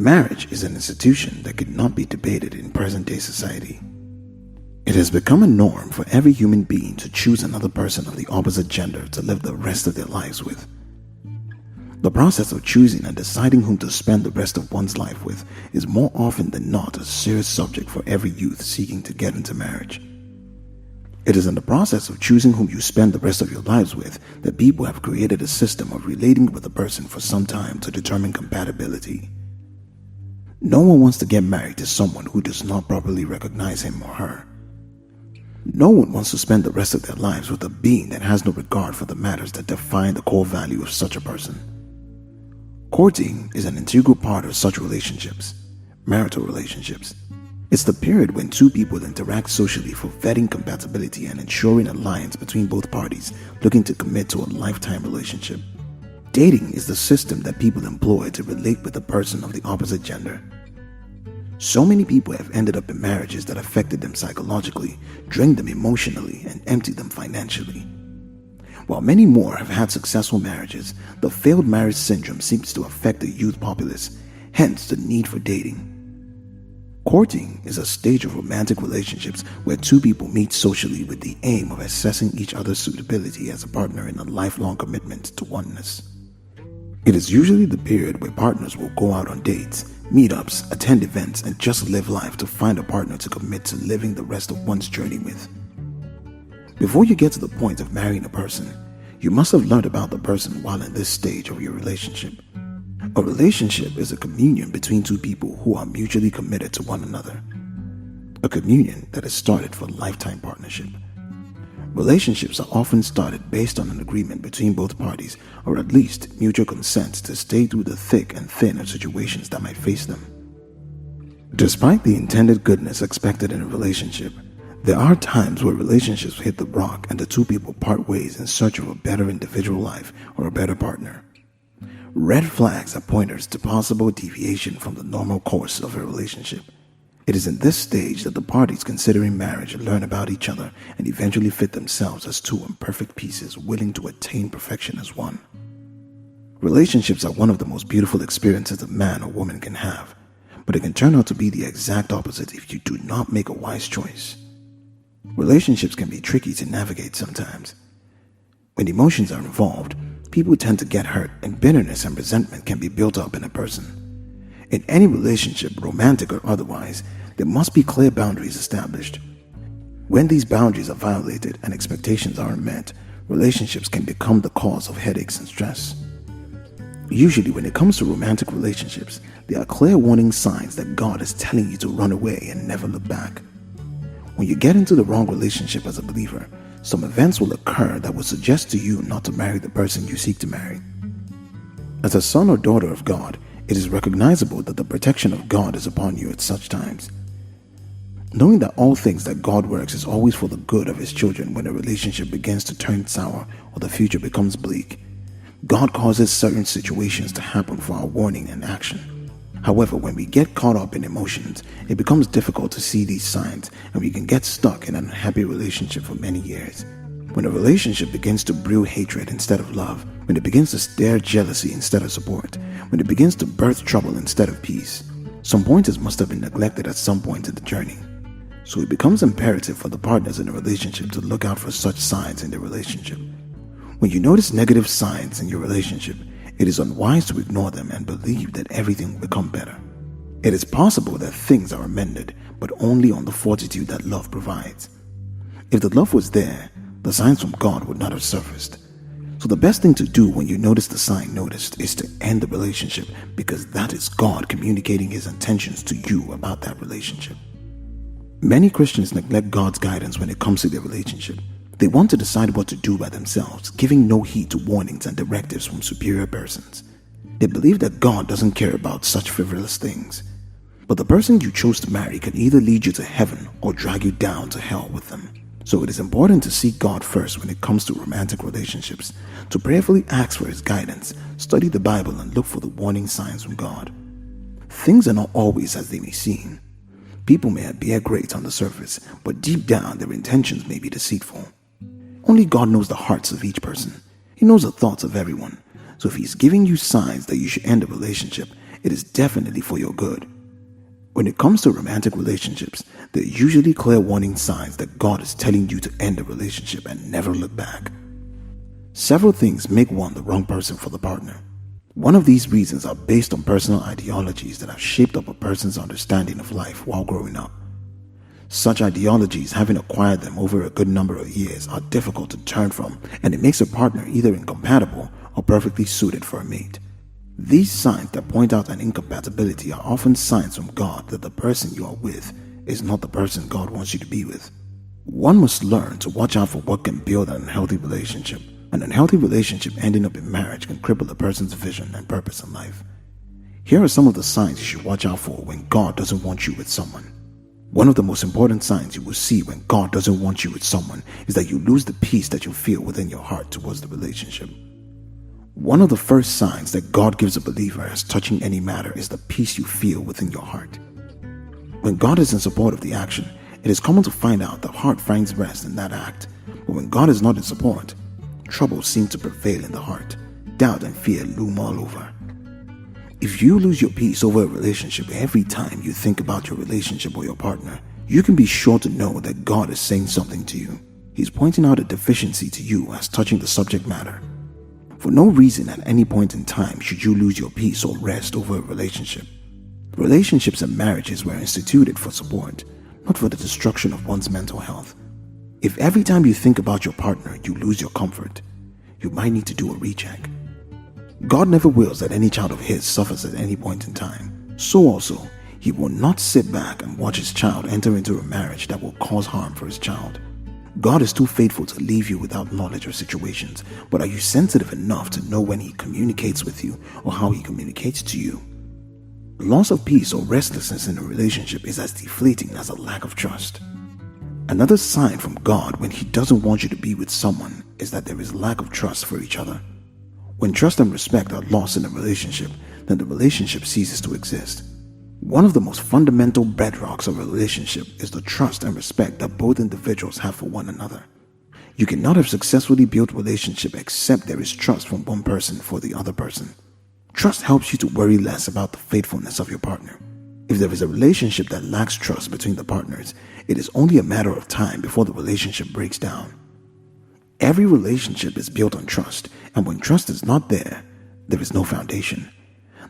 Marriage is an institution that could not be debated in present-day society. It has become a norm for every human being to choose another person of the opposite gender to live the rest of their lives with. The process of choosing and deciding whom to spend the rest of one's life with is more often than not a serious subject for every youth seeking to get into marriage. It is in the process of choosing whom you spend the rest of your lives with that people have created a system of relating with a person for some time to determine compatibility. No one wants to get married to someone who does not properly recognize him or her. No one wants to spend the rest of their lives with a being that has no regard for the matters that define the core value of such a person. Courting is an integral part of such relationships, marital relationships. It's the period when two people interact socially for vetting compatibility and ensuring alliance between both parties looking to commit to a lifetime relationship. Dating is the system that people employ to relate with a person of the opposite gender. So many people have ended up in marriages that affected them psychologically, drained them emotionally, and emptied them financially. While many more have had successful marriages, the failed marriage syndrome seems to affect the youth populace, hence the need for dating. Courting is a stage of romantic relationships where two people meet socially with the aim of assessing each other's suitability as a partner in a lifelong commitment to oneness. It is usually the period where partners will go out on dates, meetups, attend events, and just live life to find a partner to commit to living the rest of one's journey with. Before you get to the point of marrying a person, you must have learned about the person while in this stage of your relationship. A relationship is a communion between two people who are mutually committed to one another. A communion that is started for lifetime partnership. Relationships are often started based on an agreement between both parties, or at least mutual consent to stay through the thick and thin of situations that might face them. Despite the intended goodness expected in a relationship, there are times where relationships hit the rock and the two people part ways in search of a better individual life or a better partner. Red flags are pointers to possible deviation from the normal course of a relationship. It is in this stage that the parties considering marriage learn about each other and eventually fit themselves as two imperfect pieces willing to attain perfection as one. Relationships are one of the most beautiful experiences a man or woman can have, but it can turn out to be the exact opposite if you do not make a wise choice. Relationships can be tricky to navigate sometimes. When emotions are involved, people tend to get hurt, and bitterness and resentment can be built up in a person. In any relationship, romantic or otherwise, there must be clear boundaries established. When these boundaries are violated and expectations aren't met, relationships can become the cause of headaches and stress. Usually, when it comes to romantic relationships, there are clear warning signs that God is telling you to run away and never look back. When you get into the wrong relationship as a believer, some events will occur that will suggest to you not to marry the person you seek to marry. As a son or daughter of God, it is recognizable that the protection of God is upon you at such times. Knowing that all things that God works is always for the good of His children when a relationship begins to turn sour or the future becomes bleak, God causes certain situations to happen for our warning and action. However, when we get caught up in emotions, it becomes difficult to see these signs and we can get stuck in an unhappy relationship for many years. When a relationship begins to brew hatred instead of love, when it begins to stir jealousy instead of support, when it begins to birth trouble instead of peace, some pointers must have been neglected at some point in the journey. So it becomes imperative for the partners in a relationship to look out for such signs in their relationship. When you notice negative signs in your relationship, it is unwise to ignore them and believe that everything will become better. It is possible that things are amended, but only on the fortitude that love provides. If the love was there, the signs from God would not have surfaced. So the best thing to do when you notice the sign noticed is to end the relationship, because that is God communicating His intentions to you about that relationship. Many Christians neglect God's guidance when it comes to their relationship. They want to decide what to do by themselves, giving no heed to warnings and directives from superior persons. They believe that God doesn't care about such frivolous things. But the person you chose to marry can either lead you to heaven or drag you down to hell with them. So it is important to seek God first when it comes to romantic relationships, to prayerfully ask for His guidance, study the Bible, and look for the warning signs from God. Things are not always as they may seem. People may appear great on the surface, but deep down their intentions may be deceitful. Only God knows the hearts of each person. He knows the thoughts of everyone. So if He's giving you signs that you should end a relationship, it is definitely for your good. When it comes to romantic relationships, there are usually clear warning signs that God is telling you to end the relationship and never look back. Several things make one the wrong person for the partner. One of these reasons are based on personal ideologies that have shaped up a person's understanding of life while growing up. Such ideologies, having acquired them over a good number of years, are difficult to turn from, and it makes a partner either incompatible or perfectly suited for a mate. These signs that point out an incompatibility are often signs from God that the person you are with is not the person God wants you to be with. One must learn to watch out for what can build an unhealthy relationship. An unhealthy relationship ending up in marriage can cripple a person's vision and purpose in life. Here are some of the signs you should watch out for when God doesn't want you with someone. One of the most important signs you will see when God doesn't want you with someone is that you lose the peace that you feel within your heart towards the relationship. One of the first signs that God gives a believer as touching any matter is the peace you feel within your heart. When God is in support of the action, it is common to find out the heart finds rest in that act. But when God is not in support, trouble seems to prevail in the heart. Doubt and fear loom all over. If you lose your peace over a relationship every time you think about your relationship or your partner, you can be sure to know that God is saying something to you. He's pointing out a deficiency to you as touching the subject matter. For no reason at any point in time should you lose your peace or rest over a relationship. Relationships and marriages were instituted for support, not for the destruction of one's mental health. If every time you think about your partner you lose your comfort, you might need to do a recheck. God never wills that any child of his suffers at any point in time. So also, he will not sit back and watch his child enter into a marriage that will cause harm for his child. God is too faithful to leave you without knowledge of situations, but are you sensitive enough to know when he communicates with you or how he communicates to you? Loss of peace or restlessness in a relationship is as deflating as a lack of trust. Another sign from God when he doesn't want you to be with someone is that there is lack of trust for each other. When trust and respect are lost in a relationship, then the relationship ceases to exist. One of the most fundamental bedrocks of a relationship is the trust and respect that both individuals have for one another. You cannot have successfully built a relationship except there is trust from one person for the other person. Trust helps you to worry less about the faithfulness of your partner. If there is a relationship that lacks trust between the partners, it is only a matter of time before the relationship breaks down. Every relationship is built on trust, and when trust is not there, there is no foundation.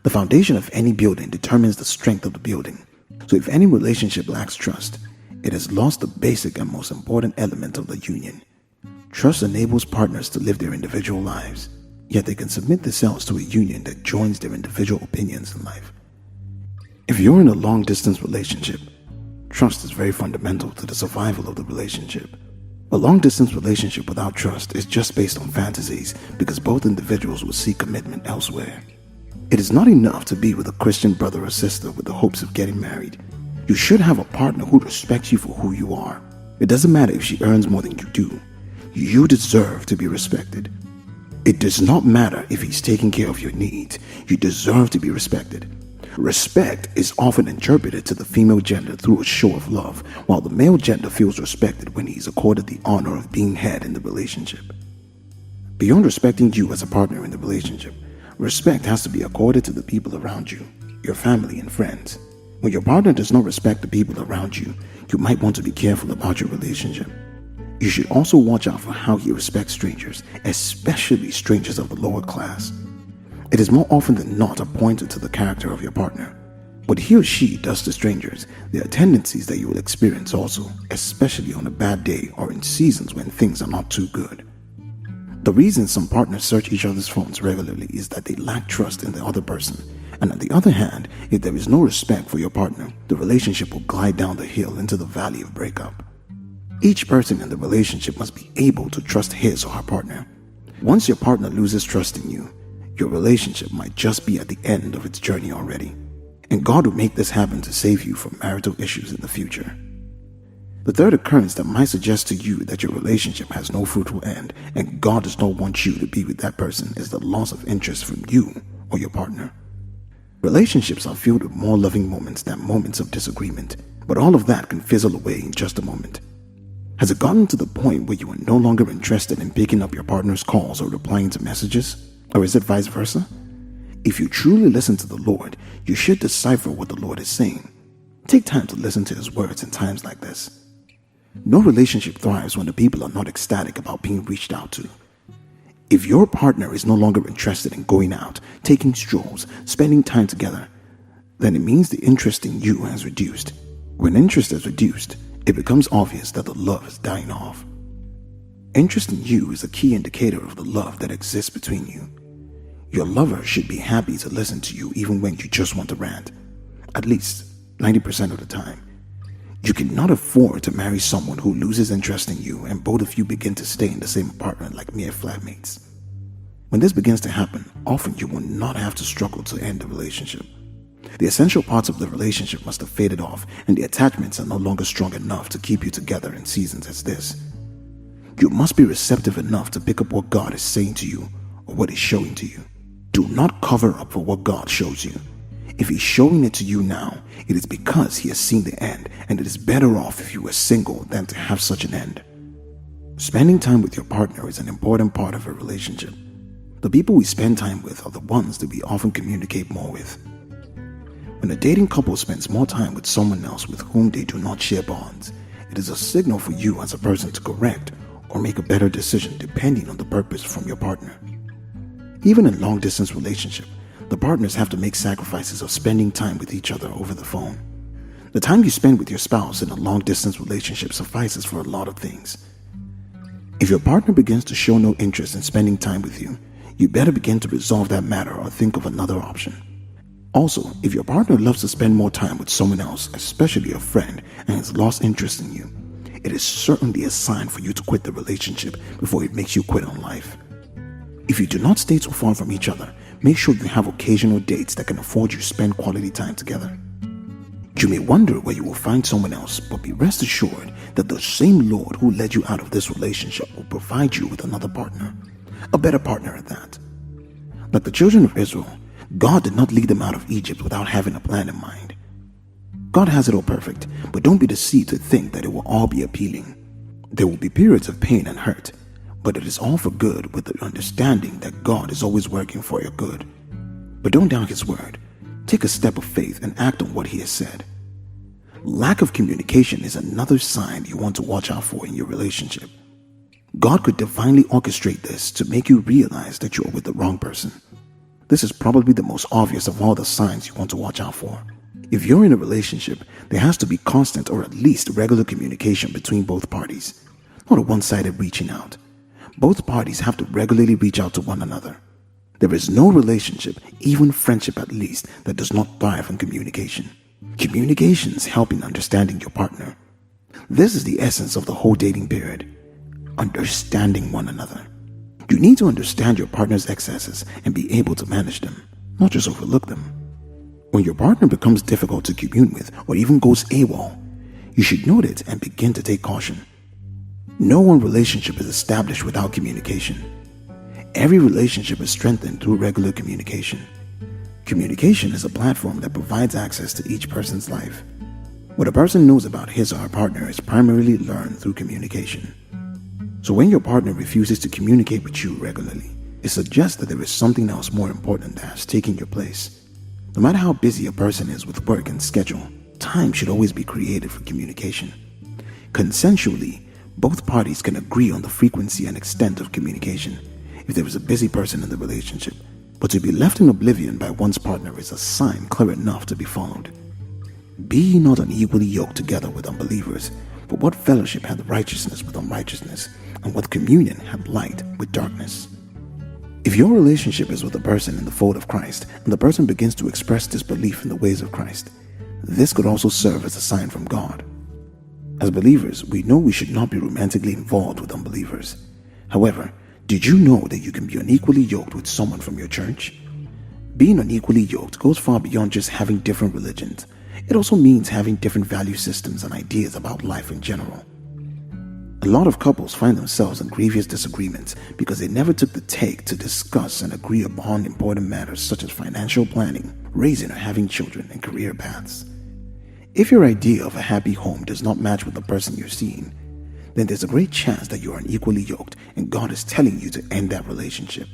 The foundation of any building determines the strength of the building. So if any relationship lacks trust, it has lost the basic and most important element of the union. Trust enables partners to live their individual lives, yet they can submit themselves to a union that joins their individual opinions in life. If you're in a long-distance relationship, trust is very fundamental to the survival of the relationship. A long-distance relationship without trust is just based on fantasies because both individuals will seek commitment elsewhere. It is not enough to be with a Christian brother or sister with the hopes of getting married. You should have a partner who respects you for who you are. It doesn't matter if she earns more than you do. You deserve to be respected. It does not matter if he's taking care of your needs. You deserve to be respected. Respect is often interpreted to the female gender through a show of love, while the male gender feels respected when he is accorded the honor of being head in the relationship. Beyond respecting you as a partner in the relationship, respect has to be accorded to the people around you, your family and friends. When your partner does not respect the people around you, you might want to be careful about your relationship. You should also watch out for how he respects strangers, especially strangers of the lower class. It is more often than not a pointer to the character of your partner. What he or she does to strangers, there are tendencies that you will experience also, especially on a bad day or in seasons when things are not too good. The reason some partners search each other's phones regularly is that they lack trust in the other person. And on the other hand, if there is no respect for your partner, the relationship will glide down the hill into the valley of breakup. Each person in the relationship must be able to trust his or her partner. Once your partner loses trust in you, your relationship might just be at the end of its journey already. And God will make this happen to save you from marital issues in the future. The third occurrence that might suggest to you that your relationship has no fruitful end and God does not want you to be with that person is the loss of interest from you or your partner. Relationships are filled with more loving moments than moments of disagreement, but all of that can fizzle away in just a moment. Has it gotten to the point where you are no longer interested in picking up your partner's calls or replying to messages? Or is it vice versa? If you truly listen to the Lord, you should decipher what the Lord is saying. Take time to listen to His words in times like this. No relationship thrives when the people are not ecstatic about being reached out to. If your partner is no longer interested in going out, taking strolls, spending time together, then it means the interest in you has reduced. When interest is reduced, it becomes obvious that the love is dying off. Interest in you is a key indicator of the love that exists between you. Your lover should be happy to listen to you even when you just want to rant, at least 90% of the time. You cannot afford to marry someone who loses interest in you and both of you begin to stay in the same apartment like mere flatmates. When this begins to happen, often you will not have to struggle to end the relationship. The essential parts of the relationship must have faded off and the attachments are no longer strong enough to keep you together in seasons as this. You must be receptive enough to pick up what God is saying to you or what He's showing to you. Do not cover up for what God shows you. If He's showing it to you now, it is because He has seen the end, and it is better off if you were single than to have such an end. Spending time with your partner is an important part of a relationship. The people we spend time with are the ones that we often communicate more with. When a dating couple spends more time with someone else with whom they do not share bonds, it is a signal for you as a person to correct or make a better decision depending on the purpose from your partner. Even in long-distance relationship, the partners have to make sacrifices of spending time with each other over the phone. The time you spend with your spouse in a long-distance relationship suffices for a lot of things. If your partner begins to show no interest in spending time with you, you better begin to resolve that matter or think of another option. Also, if your partner loves to spend more time with someone else, especially a friend, and has lost interest in you, it is certainly a sign for you to quit the relationship before it makes you quit on life. If you do not stay too far from each other, make sure you have occasional dates that can afford you to spend quality time together. You may wonder where you will find someone else, but be rest assured that the same Lord who led you out of this relationship will provide you with another partner, a better partner at that. Like the children of Israel, God did not lead them out of Egypt without having a plan in mind. God has it all perfect, but don't be deceived to think that it will all be appealing. There will be periods of pain and hurt, but it is all for good with the understanding that God is always working for your good. But don't doubt His word. Take a step of faith and act on what He has said. Lack of communication is another sign you want to watch out for in your relationship. God could divinely orchestrate this to make you realize that you are with the wrong person. This is probably the most obvious of all the signs you want to watch out for. If you're in a relationship, there has to be constant or at least regular communication between both parties, not a one-sided reaching out. Both parties have to regularly reach out to one another. There is no relationship, even friendship at least, that does not thrive on communication. Communications help in understanding your partner. This is the essence of the whole dating period. Understanding one another. You need to understand your partner's excesses and be able to manage them, not just overlook them. When your partner becomes difficult to commune with or even goes AWOL, you should note it and begin to take caution. No one relationship is established without communication. Every relationship is strengthened through regular communication. Communication is a platform that provides access to each person's life. What a person knows about his or her partner is primarily learned through communication. So when your partner refuses to communicate with you regularly, it suggests that there is something else more important that has taken your place. No matter how busy a person is with work and schedule, time should always be created for communication. Consensually, both parties can agree on the frequency and extent of communication if there is a busy person in the relationship, but to be left in oblivion by one's partner is a sign clear enough to be followed. Be ye not unequally yoked together with unbelievers, for what fellowship hath righteousness with unrighteousness, and what communion hath light with darkness? If your relationship is with a person in the fold of Christ, and the person begins to express disbelief in the ways of Christ, this could also serve as a sign from God. As believers, we know we should not be romantically involved with unbelievers. However, did you know that you can be unequally yoked with someone from your church? Being unequally yoked goes far beyond just having different religions. It also means having different value systems and ideas about life in general. A lot of couples find themselves in grievous disagreements because they never took the take to discuss and agree upon important matters such as financial planning, raising or having children, and career paths. If your idea of a happy home does not match with the person you're seeing, then there's a great chance that you are unequally yoked and God is telling you to end that relationship.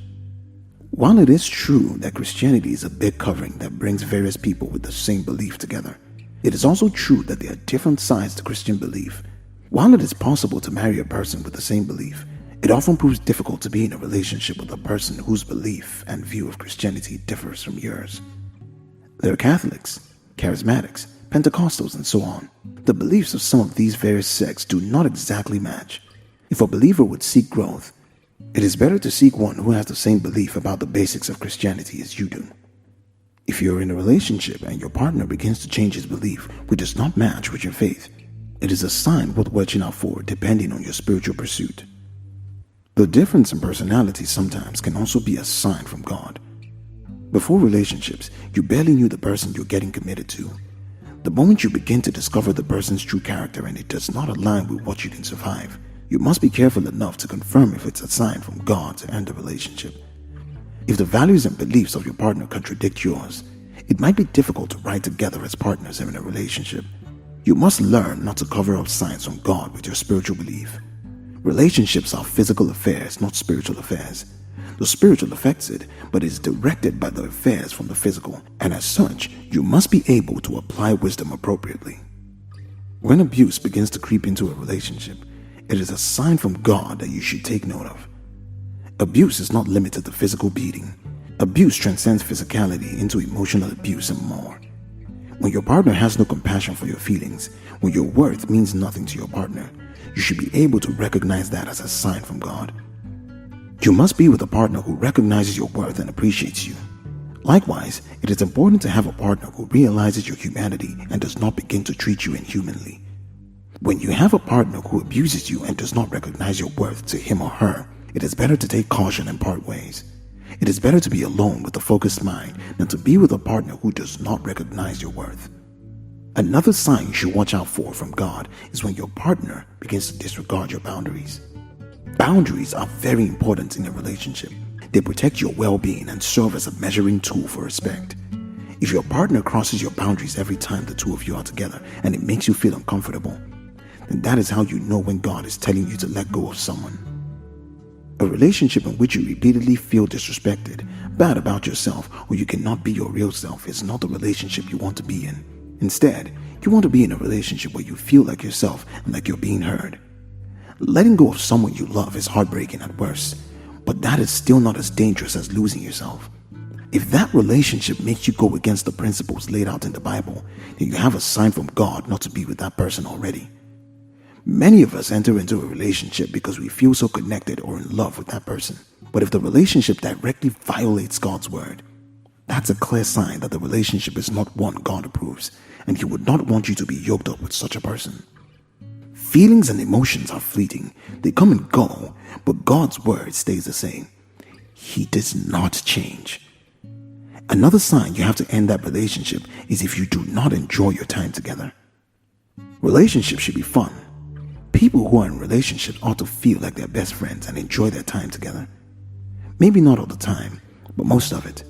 While it is true that Christianity is a big covering that brings various people with the same belief together, it is also true that there are different sides to Christian belief. While it is possible to marry a person with the same belief, it often proves difficult to be in a relationship with a person whose belief and view of Christianity differs from yours. There are Catholics, Charismatics, Pentecostals, and so on. The beliefs of some of these various sects do not exactly match. If a believer would seek growth, it is better to seek one who has the same belief about the basics of Christianity as you do. If you're in a relationship and your partner begins to change his belief, which does not match with your faith, it is a sign worth watching out for depending on your spiritual pursuit. The difference in personality sometimes can also be a sign from God. Before relationships, you barely knew the person you're getting committed to. The moment you begin to discover the person's true character and it does not align with what you can survive, you must be careful enough to confirm if it's a sign from God to end the relationship. If the values and beliefs of your partner contradict yours, it might be difficult to ride together as partners in a relationship. You must learn not to cover up signs from God with your spiritual belief. Relationships are physical affairs, not spiritual affairs. The spiritual affects it, but is directed by the affairs from the physical, and as such, you must be able to apply wisdom appropriately. When abuse begins to creep into a relationship, it is a sign from God that you should take note of. Abuse is not limited to physical beating. Abuse transcends physicality into emotional abuse and more. When your partner has no compassion for your feelings, when your worth means nothing to your partner, you should be able to recognize that as a sign from God. You must be with a partner who recognizes your worth and appreciates you. Likewise, it is important to have a partner who realizes your humanity and does not begin to treat you inhumanly. When you have a partner who abuses you and does not recognize your worth to him or her, it is better to take caution and part ways. It is better to be alone with a focused mind than to be with a partner who does not recognize your worth. Another sign you should watch out for from God is when your partner begins to disregard your boundaries. Boundaries are very important in a relationship. They protect your well-being and serve as a measuring tool for respect. If your partner crosses your boundaries every time the two of you are together and it makes you feel uncomfortable, then that is how you know when God is telling you to let go of someone. A relationship in which you repeatedly feel disrespected, bad about yourself, or you cannot be your real self is not the relationship you want to be in. Instead, you want to be in a relationship where you feel like yourself and like you're being heard. Letting go of someone you love is heartbreaking at worst, but that is still not as dangerous as losing yourself. If that relationship makes you go against the principles laid out in the Bible, then you have a sign from God not to be with that person already. Many of us enter into a relationship because we feel so connected or in love with that person. But if the relationship directly violates God's word, that's a clear sign that the relationship is not one God approves, and He would not want you to be yoked up with such a person. Feelings and emotions are fleeting. They come and go, but God's word stays the same. He does not change. Another sign you have to end that relationship is if you do not enjoy your time together. Relationships should be fun. People who are in relationships ought to feel like they're best friends and enjoy their time together. Maybe not all the time, but most of it.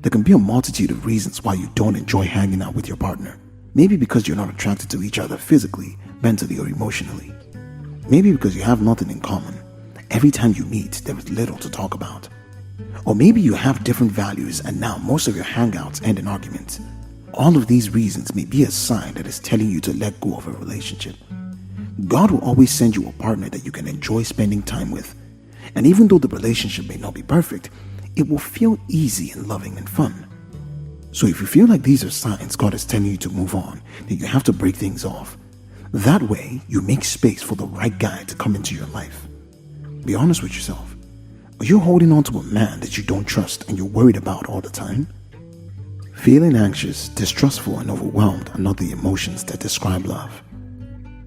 There can be a multitude of reasons why you don't enjoy hanging out with your partner. Maybe because you're not attracted to each other physically, mentally, or emotionally. Maybe because you have nothing in common. Every time you meet, there is little to talk about. Or maybe you have different values and now most of your hangouts end in arguments. All of these reasons may be a sign that is telling you to let go of a relationship. God will always send you a partner that you can enjoy spending time with. And even though the relationship may not be perfect, it will feel easy and loving and fun. So if you feel like these are signs God is telling you to move on, then you have to break things off. That way, you make space for the right guy to come into your life. Be honest with yourself. Are you holding on to a man that you don't trust and you're worried about all the time? Feeling anxious, distrustful, and overwhelmed are not the emotions that describe love.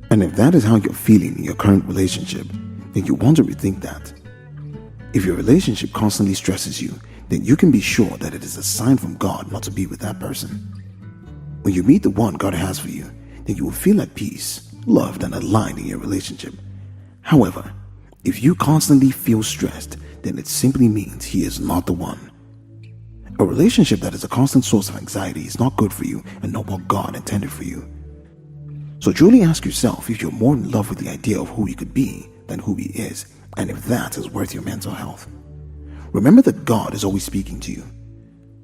And if that is how you're feeling in your current relationship, then you want to rethink that. If your relationship constantly stresses you, then you can be sure that it is a sign from God not to be with that person. When you meet the one God has for you, then you will feel at peace, loved, and aligned in your relationship. However, if you constantly feel stressed, then it simply means He is not the one. A relationship that is a constant source of anxiety is not good for you and not what God intended for you. So truly ask yourself if you're more in love with the idea of who He could be than who He is, and if that is worth your mental health. Remember that God is always speaking to you.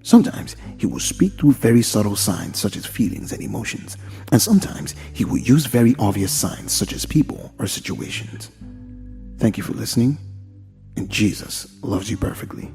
Sometimes He will speak through very subtle signs such as feelings and emotions, and sometimes He will use very obvious signs such as people or situations. Thank you for listening, and Jesus loves you perfectly.